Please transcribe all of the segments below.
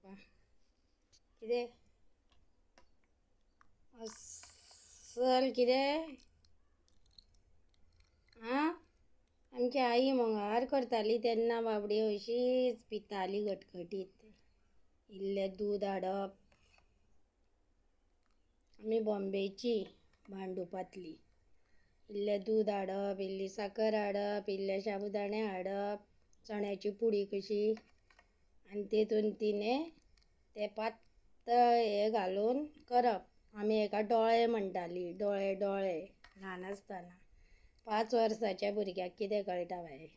बाबा कितें अस्सल कितें आं आमची आई मंगळार करताली तेन्ना बाबडी अशीच पिताली घटघटीत. इल्लें दूद हाडप. आमी बॉम्बेची भांडुपातली. इल्लें दूद हाडप, इल्ली साकर हाडप, इल्ले शाबुदाणे हाडप, चण्याची पुडी कशी आनी तेतून तिणें ते पातळ हे घालून करप. आमी हेका डोळे म्हणटाली. डोळे डोळे ल्हान आसतना. 5 वर्साच्या भुरग्याक कितें कळटा बाये.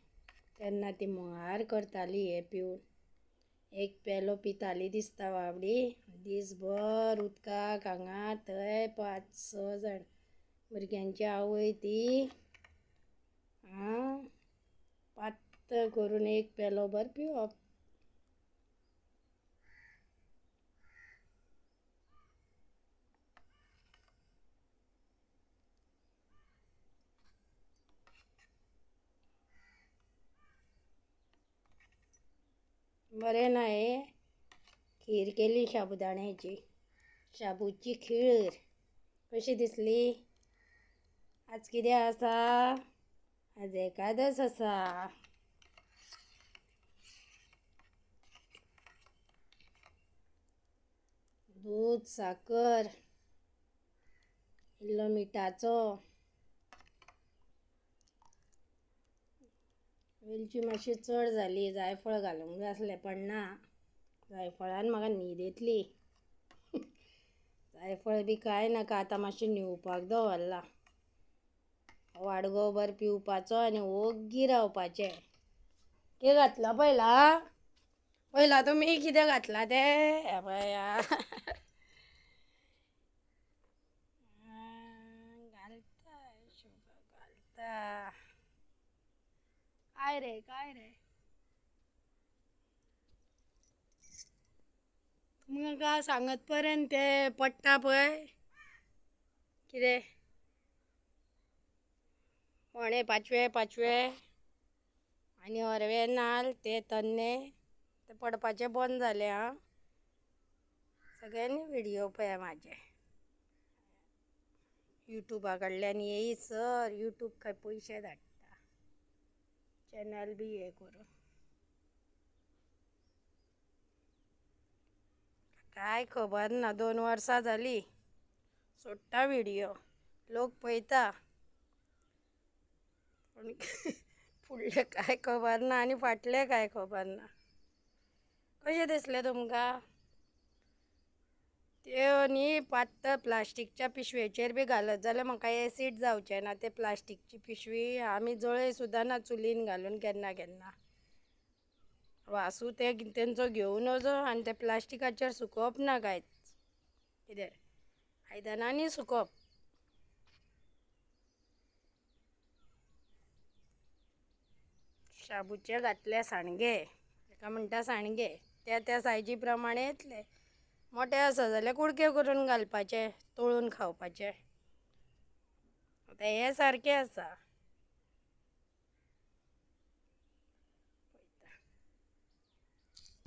तेन्ना ती मंगळार करताली हें पिवन. 1 पेलो पिताली दिसता बाबडी. दीसभर उदकाक हांगा थंय 5-6 जाण. भुरग्यांची आवय ती पातळ करून 1 पेलो भर पिवप. बरें ना हे. खीर केली शाबुदाण्याची. शाबूची खीर कशी दिसली. आज कितें आसा. आज एकादस आसा. दूद साकर इल्लो मिठाचो. वेलची मातशी चड जाली. जायफळ घालूंक जाय आसलें पण ना. जायफळान म्हाका न्हीद येतली. जायफळ बी कांय नाका. आतां मातशें न्हिवपाक दवरला. वाडगोबर पिवपाचो आनी ओग्गी रावपाचें. कितें घातला पयला तुमी कितें घातला तें हेपळया. घालता घालता. काय रे तुमकां सांगत पर्यंत ते पडटा पळय कितें फोणे 5वें आनी हरवे नाल्ल ते तन्ने ते पडपाचे बंद जाले. सगळ्यांनी व्हिडियो पळया म्हाजे. युट्यूबा कडल्यान येयसर युट्यूब काय पयशे धाडटा. चॅनल बी हे करून काय खबर ना. 2 वर्सां जाली सोडटा व्हिडियो. लोक पळयता पूण फुडलें काय खबर ना आनी फाटलें काय खबर ना. कशें दिसलें तुमकां. त्यो न्ही पातळ प्लास्टीकच्या पिशवेचेर बी घालत जाल्यार म्हाका एसीड जावचें ना. ते प्लास्टीकची पिशवी आमी जळय सुद्दां ना चुलीन घालून केन्ना केन्ना. वासू ते तेंचो घेवन वचो आनी ते प्लास्टिकाचेर सुकोवप ना कांयच. कितें आयदनांनी सुकोवप. शाबूचे घातले सांडगे. ताका म्हणटा सांडगे. त्या सायजी प्रमाणें येतले. मोठे आसा जाल्यार कुडके करून घालपाचे. तळून खावपाचे. आतां हे सारकें आसा.